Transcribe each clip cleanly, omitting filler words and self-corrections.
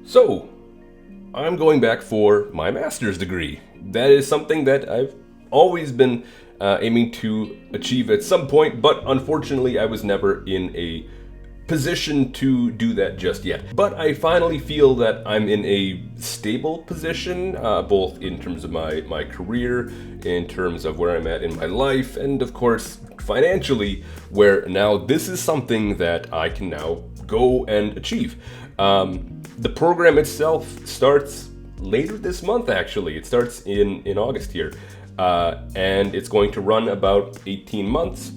So, I'm going back for my master's degree. That is something that I've always been aiming to achieve at some point, but unfortunately I was never in a position to do that just yet. But I finally feel that I'm in a stable position, both in terms of my career, in terms of where I'm at in my life, and of course financially, where now this is something that I can now go and achieve. The program itself starts later this month, actually. It starts in August here, and it's going to run about 18 months,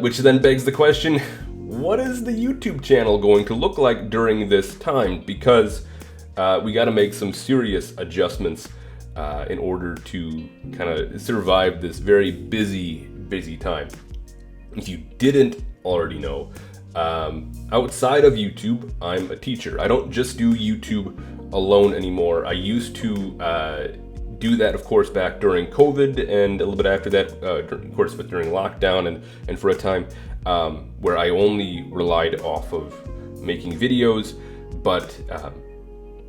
which then begs the question, what is the YouTube channel going to look like during this time? Because we got to make some serious adjustments in order to kind of survive this very busy time. If you didn't already know, outside of YouTube, I'm a teacher. I don't just do YouTube alone anymore. I used to do that, of course, back during COVID and a little bit after that, of course, but during lockdown and for a time where I only relied off of making videos, but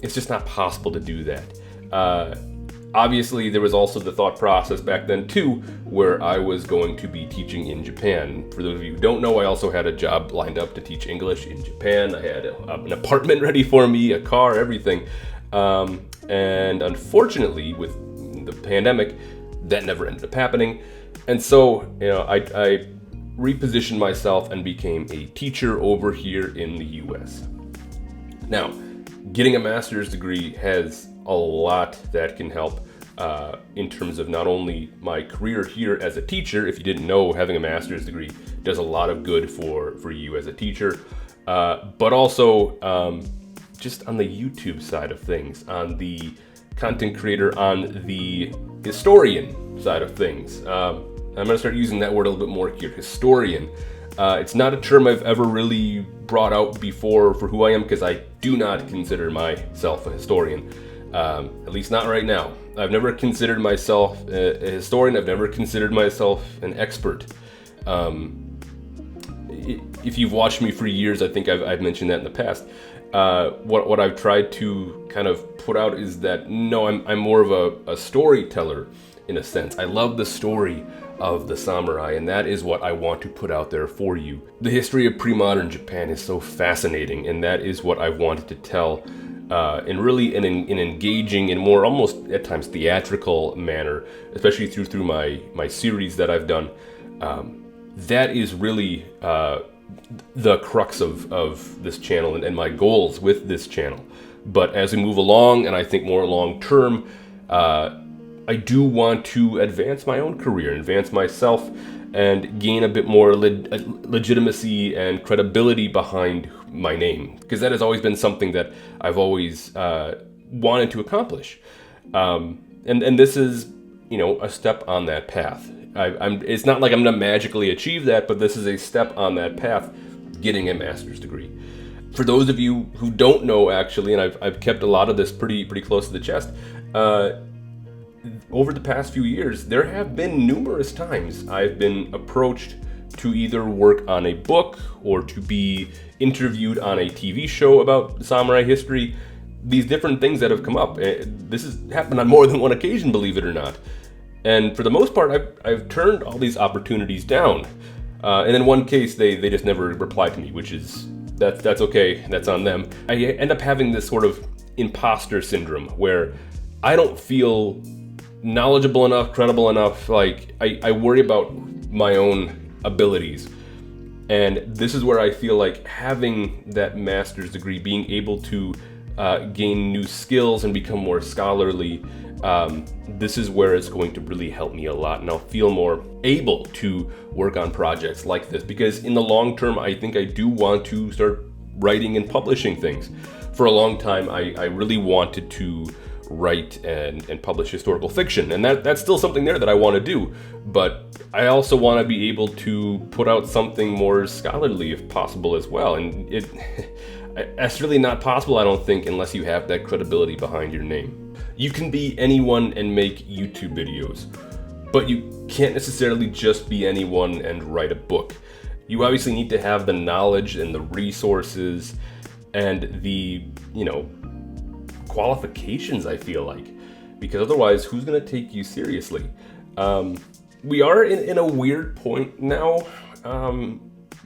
it's just not possible to do that. Obviously, there was also the thought process back then, too, where I was going to be teaching in Japan. For those of you who don't know, I also had a job lined up to teach English in Japan. I had an apartment ready for me, a car, everything. And unfortunately, with the pandemic, that never ended up happening. And so, I repositioned myself and became a teacher over here in the US. Now, getting a master's degree has a lot that can help in terms of not only my career here as a teacher. If you didn't know, having a master's degree does a lot of good for you as a teacher, but also just on the YouTube side of things, on the content creator, on the historian side of things. I'm going to start using that word a little bit more here, historian. It's not a term I've ever really brought out before for who I am, because I do not consider myself a historian. At least not right now. I've never considered myself a historian. I've never considered myself an expert. If you've watched me for years, I think I've mentioned that in the past. What I've tried to kind of put out is that, no, I'm more of a storyteller in a sense. I love the story of the samurai, and that is what I want to put out there for you. The history of pre-modern Japan is so fascinating, and that is what I wanted to tell in really an engaging and more almost at times theatrical manner, especially through my series that I've done. That is really the crux of this channel and my goals with this channel. But as we move along, and I think more long term, I do want to advance my own career, advance myself, and gain a bit more legitimacy and credibility behind my name, because that has always been something that I've always wanted to accomplish. And this is, a step on that path. It's not like I'm going to magically achieve that, but this is a step on that path, getting a master's degree. For those of you who don't know, actually, and I've kept a lot of this pretty close to the chest, over the past few years, there have been numerous times I've been approached to either work on a book or to be interviewed on a TV show about samurai history. These different things that have come up. This has happened on more than one occasion, believe it or not. And for the most part, I've turned all these opportunities down. And in one case, they just never replied to me, which is, that's okay, that's on them. I end up having this sort of imposter syndrome where I don't feel knowledgeable enough, credible enough. Like, I worry about my own abilities. And this is where I feel like having that master's degree, being able to gain new skills and become more scholarly, this is where it's going to really help me a lot, and I'll feel more able to work on projects like this, because in the long term, I think I do want to start writing and publishing things. For a long time, I really wanted to write and publish historical fiction, and that's still something there that I want to do, but I also want to be able to put out something more scholarly if possible as well, and that's really not possible, I don't think, unless you have that credibility behind your name. You can be anyone and make YouTube videos, but you can't necessarily just be anyone and write a book. You obviously need to have the knowledge and the resources and the, qualifications, I feel like, because otherwise, who's going to take you seriously? We are in a weird point now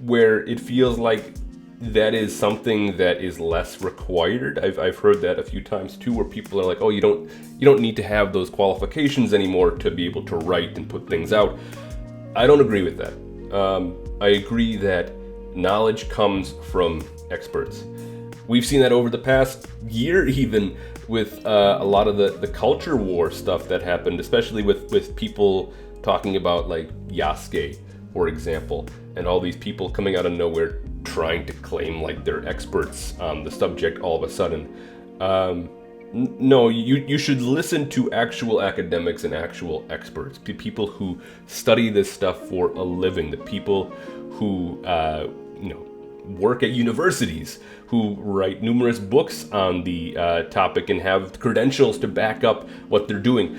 where it feels like that is something that is less required. I've heard that a few times too, where people are like, oh, you don't need to have those qualifications anymore to be able to write and put things out. I don't agree with that. I agree that knowledge comes from experts. We've seen that over the past year, even with a lot of the culture war stuff that happened, especially with people talking about like Yasuke, for example, and all these people coming out of nowhere trying to claim like they're experts on the subject all of a sudden. No, you should listen to actual academics and actual experts, people who study this stuff for a living, the people who work at universities, who write numerous books on the topic and have credentials to back up what they're doing.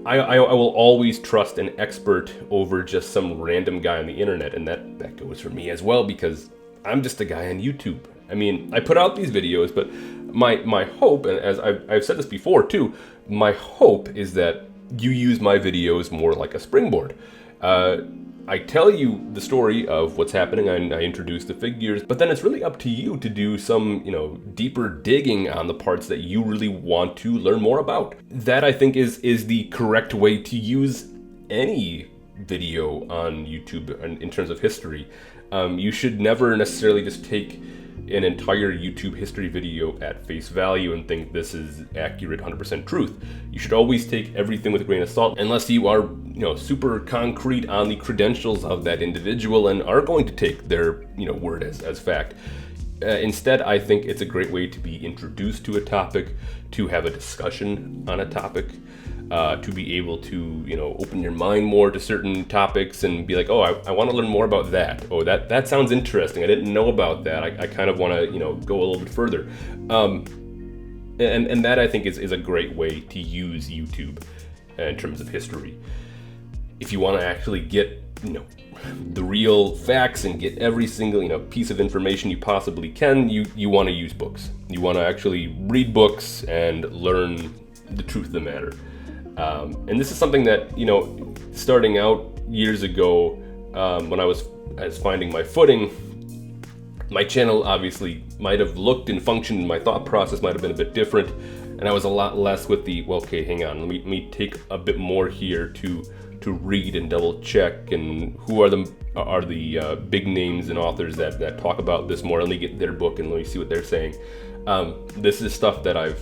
I will always trust an expert over just some random guy on the internet, and that goes for me as well, because I'm just a guy on YouTube. I mean, I put out these videos, but my hope, and as I've said this before too, my hope is that you use my videos more like a springboard. I tell you the story of what's happening, and I introduce the figures, but then it's really up to you to do some, deeper digging on the parts that you really want to learn more about. That, I think, is the correct way to use any video on YouTube in terms of history. You should never necessarily just take an entire YouTube history video at face value and think this is accurate 100% truth. You should always take everything with a grain of salt, unless you are super concrete on the credentials of that individual and are going to take their word as fact. Instead, I think it's a great way to be introduced to a topic, to have a discussion on a topic, to be able to open your mind more to certain topics and be like, oh, I want to learn more about that. Oh, that sounds interesting. I didn't know about that. I kind of want to go a little bit further. And that, I think, is a great way to use YouTube in terms of history. If you want to actually get the real facts and get every single piece of information you possibly can, you want to use books. You want to actually read books and learn the truth of the matter. And this is something that starting out years ago, when I was finding my footing, my channel obviously might have looked and functioned, and my thought process might have been a bit different, and I was a lot less with the, well, okay, hang on, let me take a bit more here to read and double check, and who are the big names and authors that talk about this more. Let me get their book and let me see what they're saying. This is stuff that I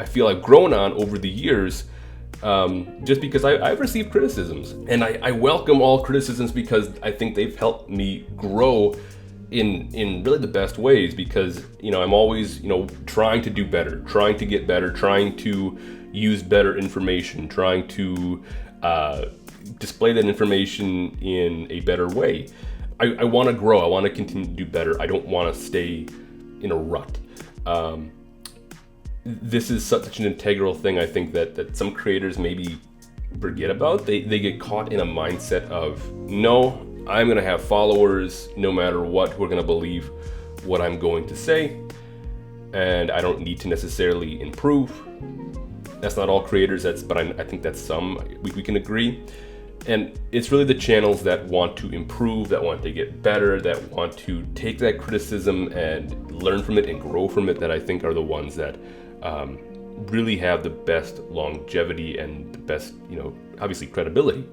feel I've grown on over the years, just because I've received criticisms, and I welcome all criticisms, because I think they've helped me grow in really the best ways, because I'm always trying to do better, trying to get better, trying to use better information, trying to display that information in a better way. I want to grow. I want to continue to do better. I don't want to stay in a rut. This is such an integral thing, I think, that some creators maybe forget about. They get caught in a mindset of, no, I'm going to have followers no matter what, who are going to believe what I'm going to say, and I don't need to necessarily improve. That's not all creators, but I think that's some, we can agree. And it's really the channels that want to improve, that want to get better, that want to take that criticism and learn from it and grow from it, that I think are the ones that really have the best longevity and the best, obviously credibility.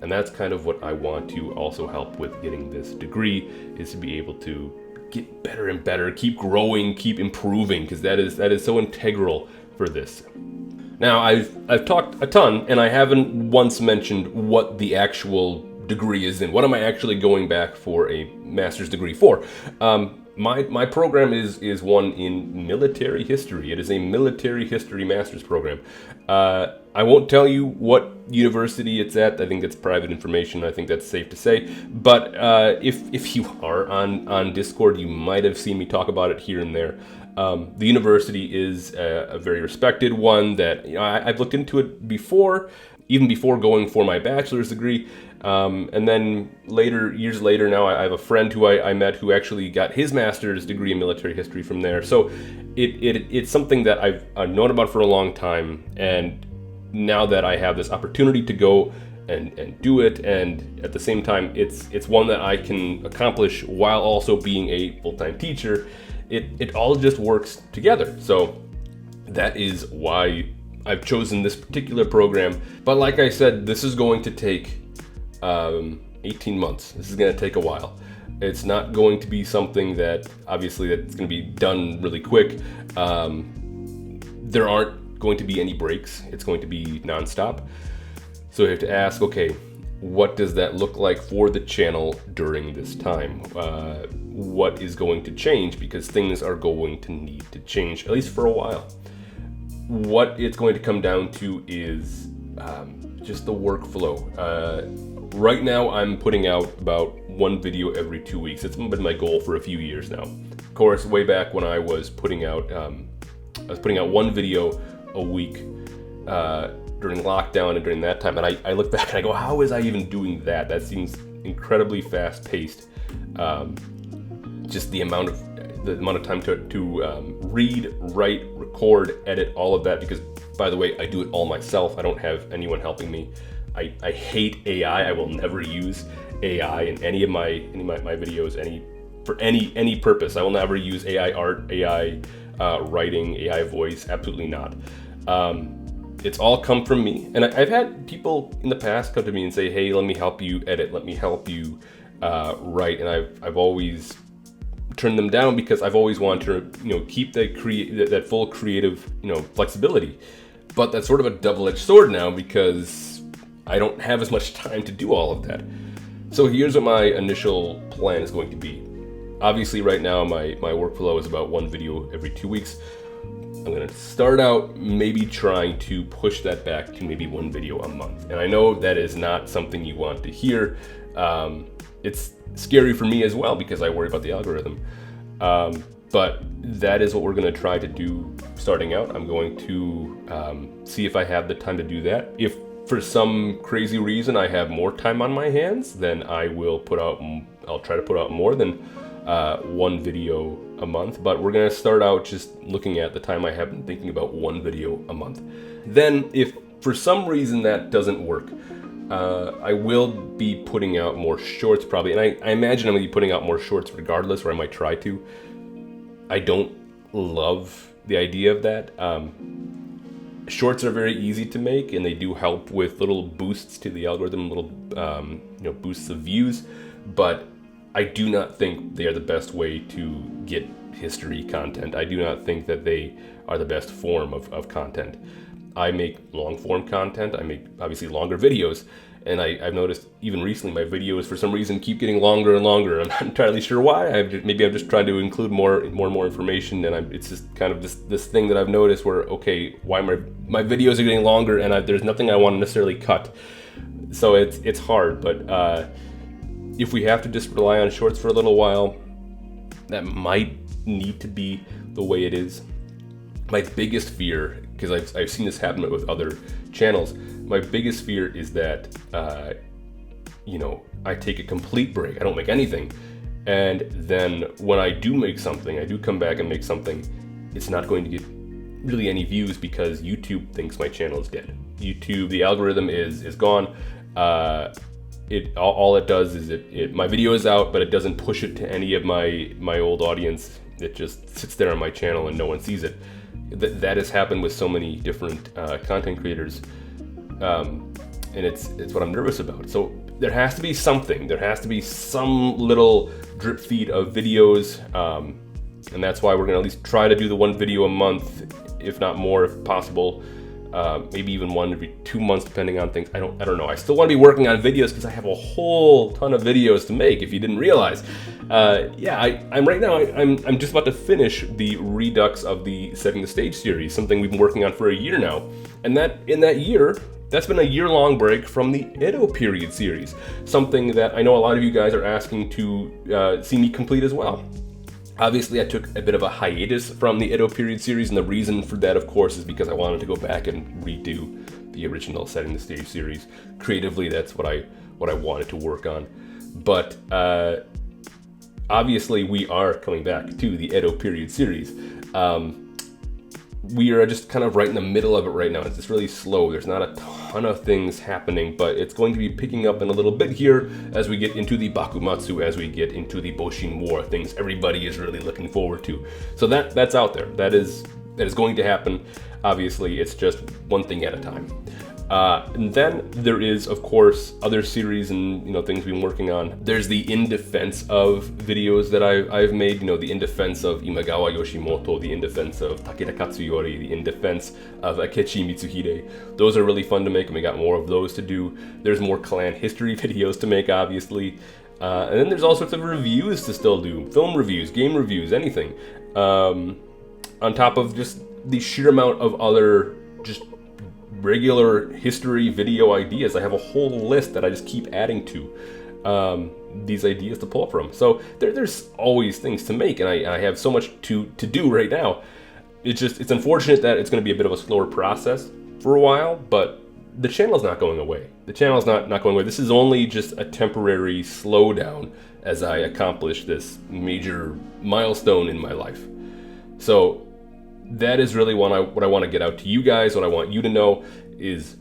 And that's kind of what I want to also help with getting this degree, is to be able to get better and better, keep growing, keep improving, because that is so integral for this. Now, I've talked a ton, and I haven't once mentioned what the actual degree is in. What am I actually going back for a master's degree for? My program is one in military history. It is a military history master's program. I won't tell you what university it's at. I think that's private information. I think that's safe to say. But if you are on Discord, you might have seen me talk about it here and there. The university is a very respected one that I've looked into it before, even before going for my bachelor's degree. And then years later now, I have a friend who I met who actually got his master's degree in military history from there. So it's something that I've known about for a long time, and now that I have this opportunity to go and do it, and at the same time it's one that I can accomplish while also being a full-time teacher, it all just works together. So that is why I've chosen this particular program. But like I said, this is going to take 18 months. This is going to take a while. It's not going to be something that obviously that's going to be done really quick. There aren't going to be any breaks. It's going to be nonstop. So you have to ask, okay, what does that look like for the channel during this time? What is going to change? Because things are going to need to change, at least for a while. What it's going to come down to is just the workflow. Right now, I'm putting out about one video every 2 weeks. It's been my goal for a few years now. Of course, way back when I was putting out one video a week during lockdown and during that time. And I look back and I go, how was I even doing that? That seems incredibly fast-paced. Just the amount of time to read, write, record, edit, all of that. Because, by the way, I do it all myself. I don't have anyone helping me. I hate AI. I will never use AI in any of my videos, for any purpose. I will never use AI art, AI writing, AI voice. Absolutely not. It's all come from me. And I've had people in the past come to me and say, hey, let me help you edit. Let me help you write. And I've always turned them down because I've always wanted to, keep that full creative, flexibility. But that's sort of a double-edged sword now because I don't have as much time to do all of that. So here's what my initial plan is going to be. Obviously, right now, my workflow is about one video every 2 weeks. I'm going to start out maybe trying to push that back to maybe one video a month. And I know that is not something you want to hear. It's scary for me as well because I worry about the algorithm. But that is what we're going to try to do starting out. I'm going to see if I have the time to do that. If for some crazy reason I have more time on my hands, then I'll try to put out more than one video a month. But we're going to start out just looking at the time I have and thinking about one video a month. Then if for some reason that doesn't work, I will be putting out more shorts probably. And I imagine I'm going to be putting out more shorts regardless, or I might try to. I don't love the idea of that. Shorts are very easy to make, and they do help with little boosts to the algorithm, little boosts of views. But I do not think they are the best way to get history content. I do not think that they are the best form of content. I make long form content. I make obviously longer videos, and I've noticed even recently my videos for some reason keep getting longer and longer. I'm not entirely sure why. Maybe I'm just trying to include more information, and it's just kind of this thing that I've noticed where, okay, why my videos are getting longer and there's nothing I want to necessarily cut. So it's hard, but if we have to just rely on shorts for a little while, that might need to be the way it is. My biggest fear, because I've seen this happen with other channels, my biggest fear is that, I take a complete break. I don't make anything. And then when I do make something, I do come back and make something, it's not going to get really any views because YouTube thinks my channel is dead. YouTube, the algorithm is gone. All it does is my video is out, but it doesn't push it to any of my old audience. It just sits there on my channel and no one sees it. That has happened with so many different content creators, and it's what I'm nervous about. So there has to be something. There has to be some little drip feed of videos, and that's why we're gonna at least try to do the one video a month, if not more, if possible. Maybe even one every 2 months, depending on things. I don't know. I still want to be working on videos because I have a whole ton of videos to make. If you didn't realize, I'm right now. I'm just about to finish the redux of the Setting the Stage series, something we've been working on for a year now, and that's been a year-long break from the Edo period series, something that I know a lot of you guys are asking to see me complete as well. Obviously, I took a bit of a hiatus from the Edo period series, and the reason for that, of course, is because I wanted to go back and redo the original Setting the Stage series. Creatively, that's what I what I wanted to work on. But obviously we are coming back to the Edo period series. We are just kind of right in the middle of it right now. It's just really slow. There's not a ton of things happening, but it's going to be picking up in a little bit here as we get into the Bakumatsu, as we get into the Boshin War, things everybody is really looking forward to. So that's out there. That is going to happen. Obviously, it's just one thing at a time. And then there is, of course, other series and things we've been working on. There's the in defense of videos that I've made. The in defense of Imagawa Yoshimoto, the in defense of Takeda Katsuyori, the in defense of Akechi Mitsuhide. Those are really fun to make, and we got more of those to do. There's more clan history videos to make, obviously. And then there's all sorts of reviews to still do. Film reviews, game reviews, anything. On top of just the sheer amount of other just regular history video ideas. I have a whole list that I just keep adding to these ideas to pull from. So there's always things to make, and I have so much to do right now. It's unfortunate that it's going to be a bit of a slower process for a while, but the channel's not going away. The channel's not going away. This is only just a temporary slowdown as I accomplish this major milestone in my life. So that is really what I want to get out to you guys. What I want you to know is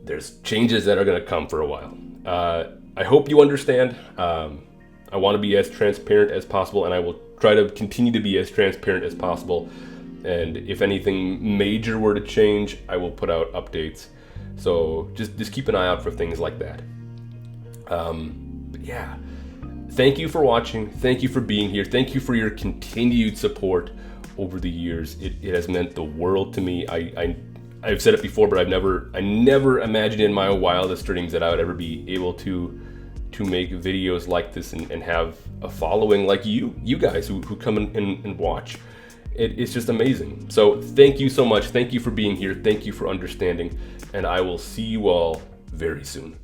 there's changes that are going to come for a while. I hope you understand. I want to be as transparent as possible, and I will try to continue to be as transparent as possible. And if anything major were to change, I will put out updates. So just keep an eye out for things like that. But yeah, thank you for watching. Thank you for being here. Thank you for your continued support over the years. It has meant the world to me. I've said it before, but I never imagined in my wildest dreams that I would ever be able to make videos like this and have a following like you guys who come and watch. It's just amazing. So thank you so much. Thank you for being here. Thank you for understanding, and I will see you all very soon.